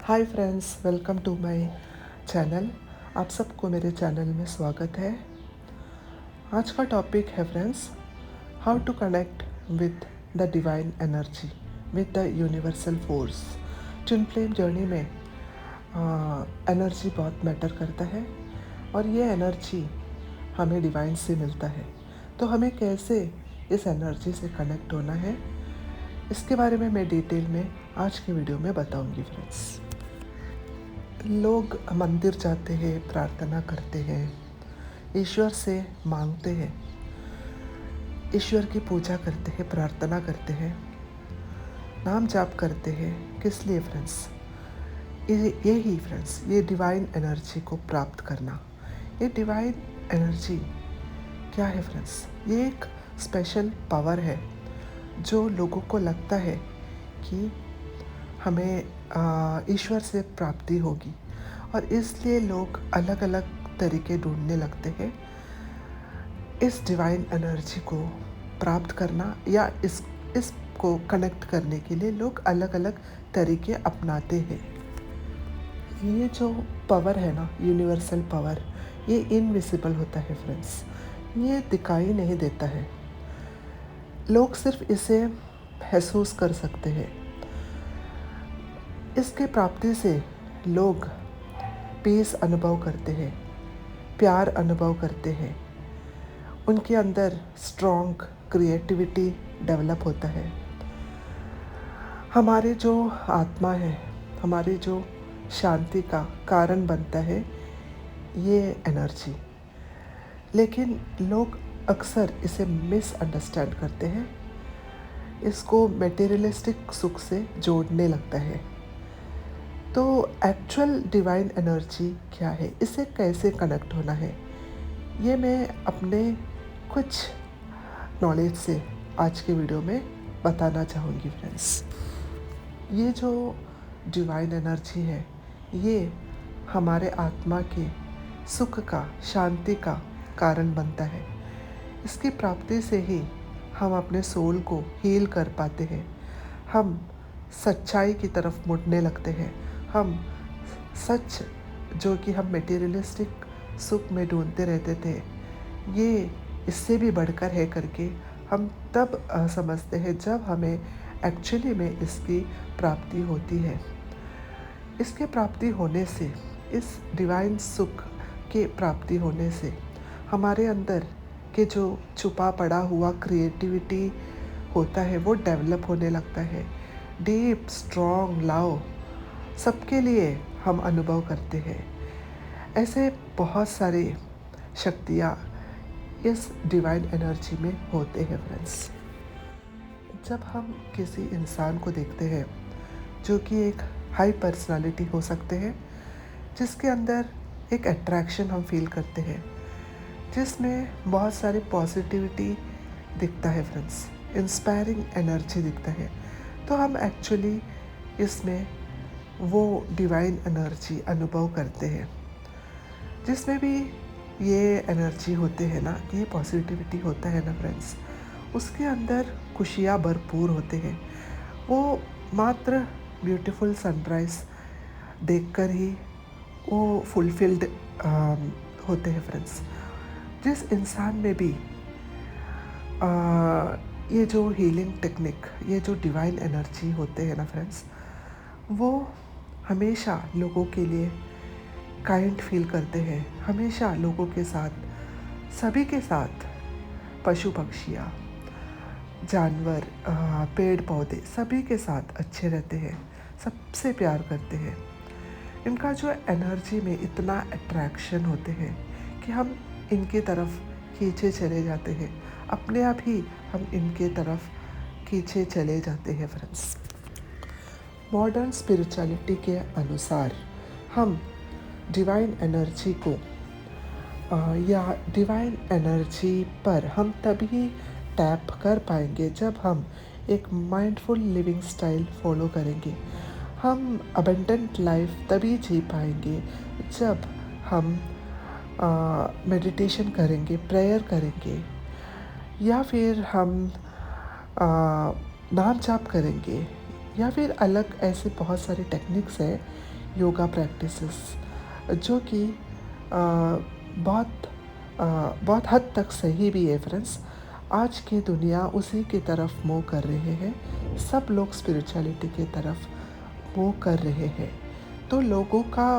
Hi friends, welcome to my channel. आप सबको मेरे चैनल में स्वागत है। आज का टॉपिक है friends, how to connect with the divine energy, with the universal force. Twin flame journey में एनर्जी बहुत मैटर करता है और ये एनर्जी हमें डिवाइन से मिलता है। तो हमें कैसे इस एनर्जी से कनेक्ट होना है, इसके बारे में मैं डिटेल में आज के वीडियो में बताऊंगी फ्रेंड्स। लोग मंदिर जाते हैं, प्रार्थना करते हैं, ईश्वर से मांगते हैं, ईश्वर की पूजा करते हैं, प्रार्थना करते हैं, नाम जाप करते हैं। किस लिए फ्रेंड्स? यही फ्रेंड्स, ये डिवाइन एनर्जी को प्राप्त करना। ये डिवाइन एनर्जी क्या है फ्रेंड्स? ये एक स्पेशल पावर है जो लोगों को लगता है कि हमें ईश्वर से प्राप्ति होगी, और इसलिए लोग अलग अलग तरीके ढूंढने लगते हैं इस डिवाइन एनर्जी को प्राप्त करना, या इसको कनेक्ट करने के लिए लोग अलग अलग तरीके अपनाते हैं। ये जो पावर है ना, यूनिवर्सल पावर, ये इनविजिबल होता है फ्रेंड्स। ये दिखाई नहीं देता है, लोग सिर्फ इसे महसूस कर सकते हैं। इसके प्राप्ति से लोग पीस अनुभव करते हैं, प्यार अनुभव करते हैं, उनके अंदर स्ट्रॉन्ग क्रिएटिविटी डेवलप होता है। हमारे जो आत्मा है, हमारी जो शांति का कारण बनता है ये एनर्जी। लेकिन लोग अक्सर इसे मिसअंडरस्टैंड करते हैं, इसको मटेरियलिस्टिक सुख से जोड़ने लगता है। तो एक्चुअल डिवाइन एनर्जी क्या है, इसे कैसे कनेक्ट होना है, ये मैं अपने कुछ नॉलेज से आज के वीडियो में बताना चाहूँगी फ्रेंड्स। ये जो डिवाइन एनर्जी है, ये हमारे आत्मा के सुख का, शांति का कारण बनता है। इसकी प्राप्ति से ही हम अपने सोल को हील कर पाते हैं, हम सच्चाई की तरफ मुड़ने लगते हैं, हम सच जो कि हम मटेरियलिस्टिक सुख में ढूंढते रहते थे, ये इससे भी बढ़कर है करके हम तब समझते हैं जब हमें एक्चुअली में इसकी प्राप्ति होती है। इसके प्राप्ति होने से, इस डिवाइन सुख के प्राप्ति होने से हमारे अंदर के जो छुपा पड़ा हुआ क्रिएटिविटी होता है वो डेवलप होने लगता है। डीप स्ट्रॉन्ग लव सबके लिए हम अनुभव करते हैं। ऐसे बहुत सारी शक्तियाँ इस डिवाइन एनर्जी में होते हैं फ्रेंड्स। जब हम किसी इंसान को देखते हैं जो कि एक हाई पर्सनालिटी हो सकते हैं, जिसके अंदर एक अट्रैक्शन हम फील करते हैं, जिसमें बहुत सारी पॉजिटिविटी दिखता है फ्रेंड्स, इंस्पायरिंग एनर्जी दिखता है, तो हम एक्चुअली इसमें वो डिवाइन एनर्जी अनुभव करते हैं। जिसमें भी ये एनर्जी होते हैं ना, ये पॉजिटिविटी होता है ना फ्रेंड्स, उसके अंदर खुशियाँ भरपूर होते हैं। वो मात्र ब्यूटीफुल सनराइज़ देखकर ही वो फुलफिल्ड होते हैं फ्रेंड्स। जिस इंसान में भी ये जो हीलिंग टेक्निक, ये जो डिवाइन एनर्जी होते हैं ना फ्रेंड्स, वो हमेशा लोगों के लिए काइंड फील करते हैं, हमेशा लोगों के साथ, सभी के साथ, पशु पक्षियाँ, जानवर, पेड़ पौधे, सभी के साथ अच्छे रहते हैं, सबसे प्यार करते हैं। इनका जो एनर्जी में इतना अट्रैक्शन होते हैं कि हम इनकी तरफ खींचे चले जाते हैं, अपने आप ही हम इनके तरफ खींचे चले जाते हैं फ्रेंड्स। मॉडर्न स्पिरिचुअलिटी के अनुसार हम डिवाइन एनर्जी को या डिवाइन एनर्जी पर हम तभी टैप कर पाएंगे जब हम एक माइंडफुल लिविंग स्टाइल फॉलो करेंगे। हम अबंडेंट लाइफ तभी जी पाएंगे जब हम मेडिटेशन करेंगे, प्रेयर करेंगे, या फिर हम नाम जाप करेंगे, या फिर अलग ऐसे बहुत सारे टेक्निक्स हैं, योगा प्रैक्टिसेस, जो कि बहुत बहुत हद तक सही भी है फ्रेंड्स। आज की दुनिया उसी की तरफ मूव कर रहे हैं, सब लोग स्पिरिचुअलिटी की तरफ मूव कर रहे हैं। तो लोगों का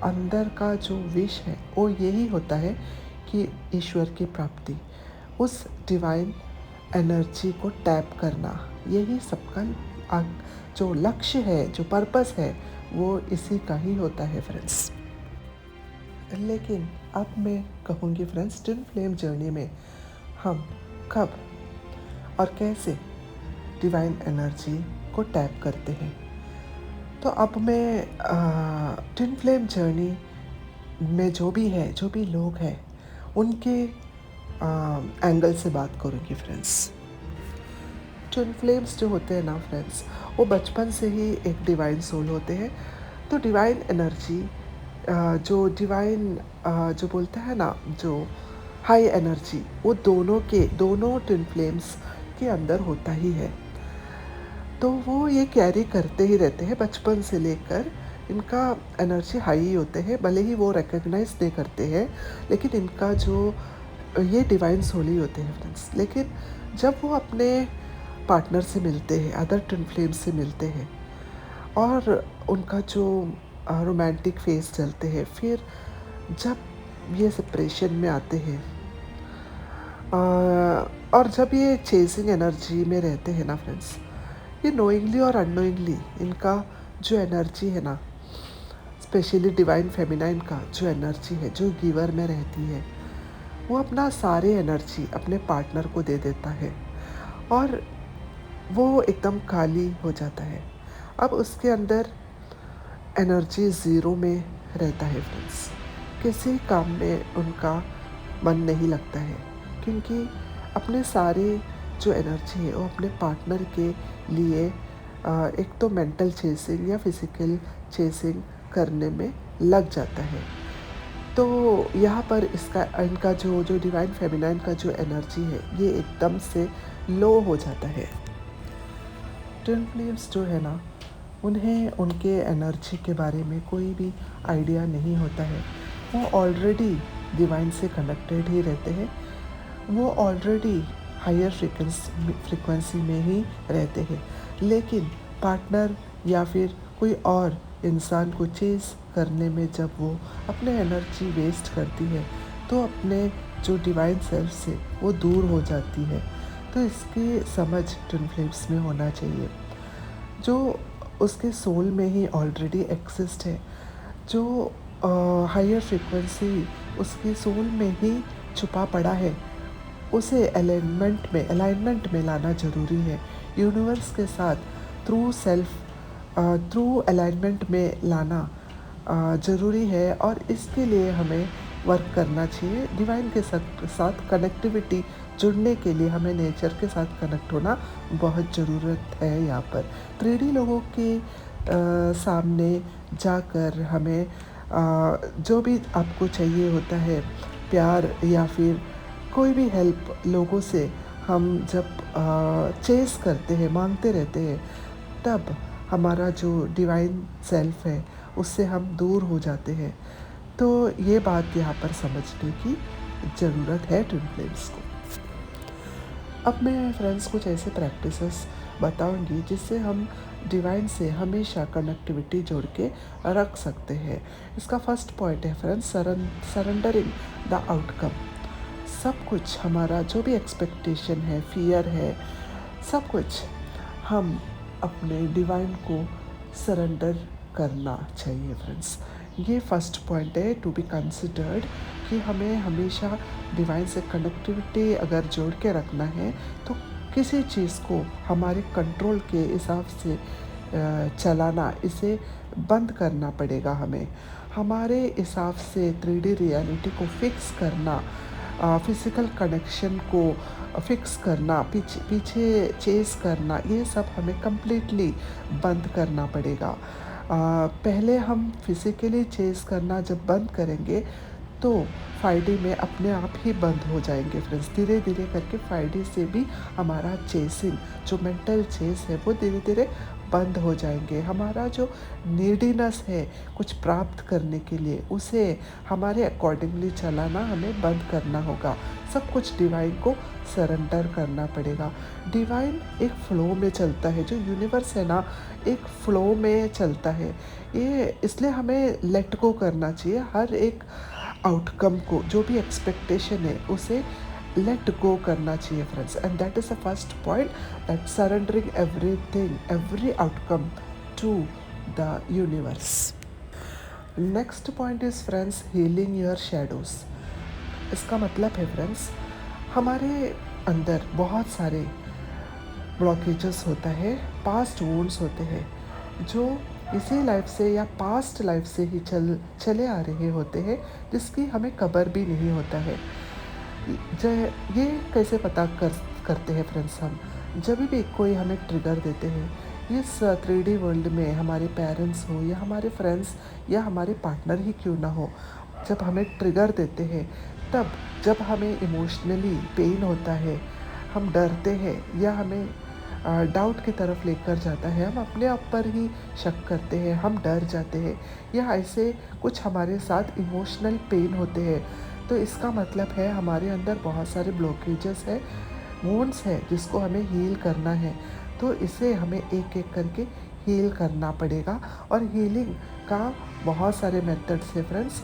अंदर का जो विश है वो यही होता है कि ईश्वर की प्राप्ति, उस डिवाइन एनर्जी को टैप करना, यही सबका जो लक्ष्य है, जो पर्पस है, वो इसी का ही होता है फ्रेंड्स। लेकिन अब मैं कहूँगी फ्रेंड्स, ट्विन फ्लेम जर्नी में हम कब और कैसे डिवाइन एनर्जी को टैप करते हैं। तो अब मैं ट्विन फ्लेम जर्नी में जो भी लोग हैं, उनके एंगल से बात करूँगी फ्रेंड्स। ट्विन फ्लेम्स जो होते हैं ना फ्रेंड्स, वो बचपन से ही एक डिवाइन सोल होते हैं। तो डिवाइन एनर्जी, जो डिवाइन जो बोलते हैं ना, जो हाई एनर्जी, वो दोनों ट्विन फ्लेम्स के अंदर होता ही है। तो वो ये कैरी करते ही रहते हैं बचपन से लेकर। इनका एनर्जी हाई ही होते हैं, भले ही वो रिकग्नाइज नहीं करते हैं, लेकिन इनका जो ये डिवाइन सोल ही होते हैं फ्रेंड्स। लेकिन जब वो अपने पार्टनर से मिलते हैं, अदर ट्विन फ्लेम से मिलते हैं, और उनका जो रोमांटिक फेज चलते हैं, फिर जब ये सेपरेशन में आते हैं, और जब ये चेजिंग एनर्जी में रहते हैं ना फ्रेंड्स, ये नोइंगली और अननोइंगली इनका जो एनर्जी है ना, स्पेशली डिवाइन फेमिनाइन का जो एनर्जी है, जो गिवर में रहती है, वो अपना सारे एनर्जी अपने पार्टनर को दे देता है, और वो एकदम खाली हो जाता है। अब उसके अंदर एनर्जी ज़ीरो में रहता है फ्रेंड्स। किसी काम में उनका मन नहीं लगता है, क्योंकि अपने सारे जो एनर्जी है वो अपने पार्टनर के लिए एक तो मेंटल चेसिंग या फिजिकल चेसिंग करने में लग जाता है। तो यहाँ पर इनका जो डिवाइन फेमिनाइन का जो एनर्जी है, ये एकदम से लो हो जाता है। ट्विन फ्लेम्स जो है ना, उन्हें उनके एनर्जी के बारे में कोई भी आइडिया नहीं होता है। वो ऑलरेडी डिवाइन से कनेक्टेड ही रहते हैं, वो ऑलरेडी हायर फ्रिक्वेंसी में ही रहते हैं। लेकिन पार्टनर या फिर कोई और इंसान को चेस करने में जब वो अपने एनर्जी वेस्ट करती है, तो अपने जो डिवाइन सेल्फ से वो दूर हो जाती है। तो इसकी समझ ट्विन फ्लेम्स में होना चाहिए, जो उसके सोल में ही ऑलरेडी एक्सिस्ट है, जो हायर फ्रिक्वेंसी उसके सोल में ही छुपा पड़ा है, उसे अलाइनमेंट में लाना ज़रूरी है। यूनिवर्स के साथ थ्रू अलाइनमेंट में लाना ज़रूरी है, और इसके लिए हमें वर्क करना चाहिए। डिवाइन के साथ कनेक्टिविटी जुड़ने के लिए हमें नेचर के साथ कनेक्ट होना बहुत ज़रूरत है। यहाँ पर 3D लोगों के सामने जाकर हमें जो भी आपको चाहिए होता है, प्यार या फिर कोई भी हेल्प लोगों से हम जब चेस करते हैं, मांगते रहते हैं, तब हमारा जो डिवाइन सेल्फ है उससे हम दूर हो जाते हैं। तो ये बात यहाँ पर समझने की ज़रूरत है ट्विन फ्लेम्स को। अब मैं फ्रेंड्स कुछ ऐसे प्रैक्टिसेस बताऊंगी जिससे हम डिवाइन से हमेशा कनेक्टिविटी जोड़ के रख सकते हैं। इसका फर्स्ट पॉइंट है फ्रेंड्स, सरेंडरिंग द आउटकम। सब कुछ हमारा जो भी एक्सपेक्टेशन है, फियर है, सब कुछ हम अपने डिवाइन को सरेंडर करना चाहिए फ्रेंड्स। ये फर्स्ट पॉइंट है टू बी कंसिडर्ड, कि हमें हमेशा डिवाइन से कनेक्टिविटी अगर जोड़ के रखना है, तो किसी चीज़ को हमारे कंट्रोल के हिसाब से चलाना, इसे बंद करना पड़ेगा हमें। हमारे हिसाब से 3D रियलिटी को फिक्स करना, फिज़िकल कनेक्शन को फिक्स करना, पीछे चेस करना, ये सब हमें कम्प्लीटली बंद करना पड़ेगा। पहले हम फिज़िकली चेस करना जब बंद करेंगे, तो 5D में अपने आप ही बंद हो जाएंगे फ्रेंड्स। धीरे धीरे करके 5D से भी हमारा चेसिंग, जो मेंटल चेस है, वो धीरे धीरे बंद हो जाएंगे। हमारा जो नीडीनेस है कुछ प्राप्त करने के लिए, उसे हमारे अकॉर्डिंगली चलाना हमें बंद करना होगा। सब कुछ डिवाइन को सरेंडर करना पड़ेगा। डिवाइन एक फ्लो में चलता है, जो यूनिवर्स है ना एक फ्लो में चलता है। ये इसलिए हमें लेट गो करना चाहिए हर एक आउटकम को, जो भी एक्सपेक्टेशन है उसे लेट गो करना चाहिए friends. And that is the first point, that surrendering everything, every outcome to the universe. Next point is friends healing your shadows. इसका मतलब है फ्रेंड्स, हमारे अंदर बहुत सारे ब्लॉकेजेस होता है, पास्ट वुंड्स होते हैं, जो इसी लाइफ से या पास्ट लाइफ से ही चले आ रहे होते हैं, जिसकी हमें खबर भी नहीं होता है। ये कैसे पता करते हैं फ्रेंड्स हम, जब भी कोई हमें ट्रिगर देते हैं, इस 3D वर्ल्ड में हमारे पेरेंट्स हो या हमारे फ्रेंड्स या हमारे पार्टनर ही क्यों ना हो, जब हमें ट्रिगर देते हैं, तब जब हमें इमोशनली पेन होता है, हम डरते हैं या हमें डाउट की तरफ लेकर जाता है, हम अपने आप पर ही शक करते हैं, हम डर जाते हैं या ऐसे कुछ हमारे साथ इमोशनल पेन होते हैं, तो इसका मतलब है हमारे अंदर बहुत सारे ब्लॉकेजेस है, वुंड्स है, जिसको हमें हील करना है। तो इसे हमें एक एक करके हील करना पड़ेगा। और हीलिंग का बहुत सारे मेथड्स है फ्रेंड्स।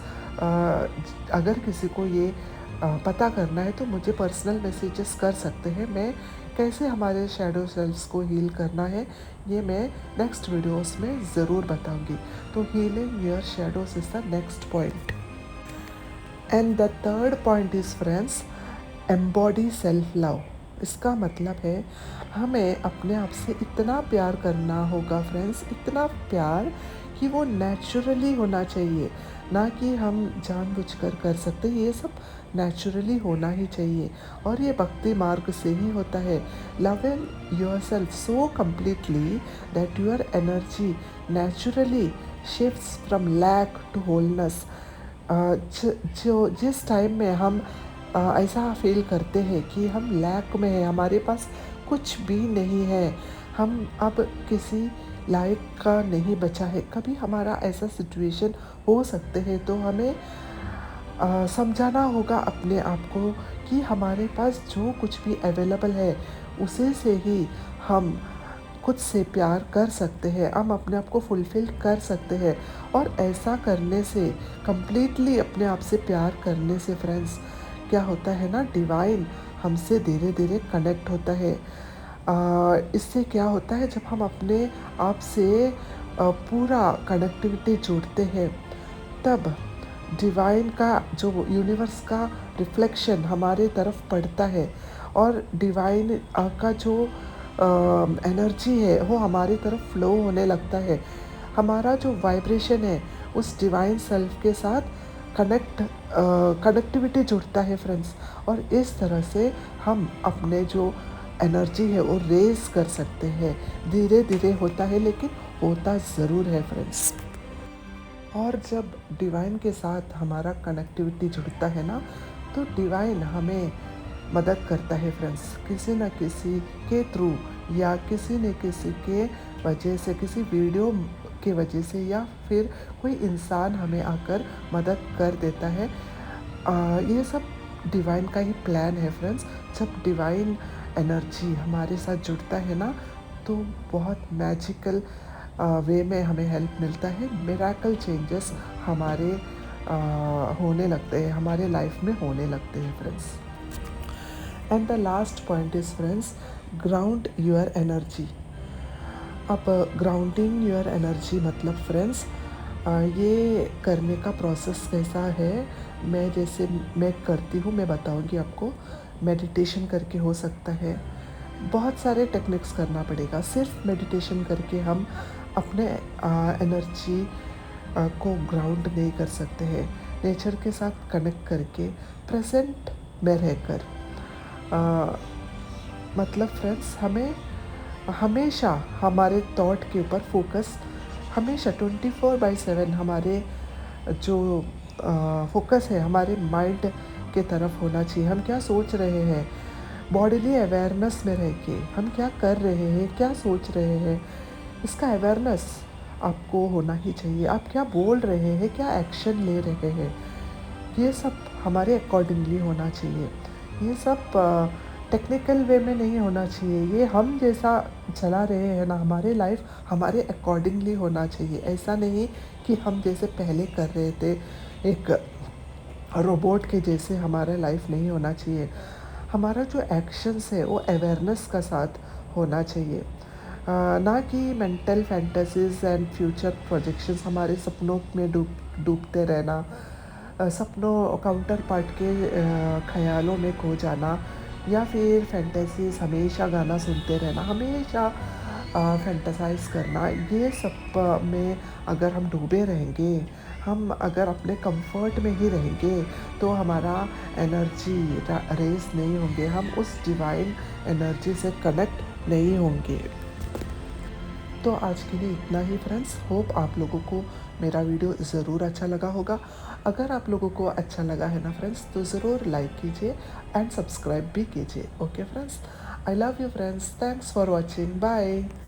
अगर किसी को ये पता करना है तो मुझे पर्सनल मैसेजेस कर सकते हैं। मैं कैसे हमारे शैडो सेल्फ्स को हील करना है, ये मैं नेक्स्ट वीडियोस में ज़रूर बताऊंगी। तो healing your shadows is the next point. And the third point is friends, embody self love. इसका मतलब है हमें अपने आप से इतना प्यार करना होगा फ्रेंड्स, इतना प्यार कि वो नेचुरली होना चाहिए, ना कि हम जानबूझकर कर सकते। ये सब नेचुरली होना ही चाहिए और ये भक्ति मार्ग से ही होता है। Loving yourself so completely that your energy naturally shifts from lack to wholeness. जो जिस टाइम में हम ऐसा फील करते हैं कि हम लैक में हैं, हमारे पास कुछ भी नहीं है, हम अब किसी लायक का नहीं बचा है, कभी हमारा ऐसा सिचुएशन हो सकते हैं, तो हमें समझाना होगा अपने आप को कि हमारे पास जो कुछ भी अवेलेबल है उसे से ही हम खुद से प्यार कर सकते हैं, हम अपने आप को फुलफ़िल कर सकते हैं। और ऐसा करने से, कंप्लीटली अपने आप से प्यार करने से फ्रेंड्स, क्या होता है ना, डिवाइन हमसे धीरे धीरे कनेक्ट होता है। इससे क्या होता है, जब हम अपने आप से पूरा कनेक्टिविटी जोड़ते हैं, तब डिवाइन का जो यूनिवर्स का रिफ्लेक्शन हमारे तरफ पड़ता है और डिवाइन का जो एनर्जी है वो हमारी तरफ फ्लो होने लगता है। हमारा जो वाइब्रेशन है उस डिवाइन सेल्फ के साथ कनेक्टिविटी जुड़ता है फ्रेंड्स, और इस तरह से हम अपने जो एनर्जी है वो रेज कर सकते हैं। धीरे धीरे होता है लेकिन होता ज़रूर है फ्रेंड्स। और जब डिवाइन के साथ हमारा कनेक्टिविटी जुड़ता है ना, तो डिवाइन हमें मदद करता है फ्रेंड्स, किसी न किसी के थ्रू या किसी न किसी के वजह से, किसी वीडियो के वजह से, या फिर कोई इंसान हमें आकर मदद कर देता है। ये सब डिवाइन का ही प्लान है फ्रेंड्स। जब डिवाइन एनर्जी हमारे साथ जुड़ता है ना, तो बहुत मैजिकल वे में हमें हेल्प मिलता है। मिरेकल चेंजेस हमारे होने लगते हैं, हमारे लाइफ में होने लगते हैं friends. And the last point is friends, ground your energy. अब ग्राउंडिंग योर एनर्जी मतलब फ्रेंड्स, ये करने का प्रोसेस कैसा है, मैं करती हूँ, मैं बताऊँगी आपको। मेडिटेशन करके हो सकता है, बहुत सारे टेक्निक्स करना पड़ेगा। सिर्फ मेडिटेशन करके हम अपने एनर्जी को ग्राउंड नहीं कर सकते हैं। नेचर के साथ कनेक्ट करके, प्रेजेंट में रहकर, मतलब फ्रेंड्स, हमें हमेशा हमारे थॉट के ऊपर फोकस, हमेशा 24/7 हमारे जो फोकस है हमारे माइंड के तरफ होना चाहिए। हम क्या सोच रहे हैं, बॉडीली अवेयरनेस में रह के हम क्या कर रहे हैं, क्या सोच रहे हैं, इसका अवेयरनेस आपको होना ही चाहिए। आप क्या बोल रहे हैं, क्या एक्शन ले रहे हैं, ये सब हमारे अकॉर्डिंगली होना चाहिए। ये सब टेक्निकल वे में नहीं होना चाहिए। ये हम जैसा चला रहे हैं ना, हमारे लाइफ हमारे अकॉर्डिंगली होना चाहिए। ऐसा नहीं कि हम जैसे पहले कर रहे थे एक रोबोट के जैसे हमारा लाइफ नहीं होना चाहिए। हमारा जो एक्शंस है वो अवेयरनेस का साथ होना चाहिए, ना कि mental fantasies and future projections, हमारे सपनों में डूबते रहना, सपनों काउंटर पार्ट के ख्यालों में खो जाना, या फिर फैंटेसीज हमेशा गाना सुनते रहना, हमेशा फैंटेसाइज करना। ये सब में अगर हम डूबे रहेंगे, हम अगर अपने कंफर्ट में ही रहेंगे, तो हमारा एनर्जी रेस नहीं होंगे, हम उस डिवाइन एनर्जी से कनेक्ट नहीं होंगे। तो आज के लिए इतना ही फ्रेंड्स। होप आप लोगों को मेरा वीडियो ज़रूर अच्छा लगा होगा। अगर आप लोगों को अच्छा लगा है ना फ्रेंड्स, तो ज़रूर लाइक कीजिए एंड सब्सक्राइब भी कीजिए। Okay friends, I love you friends, thanks for watching, bye.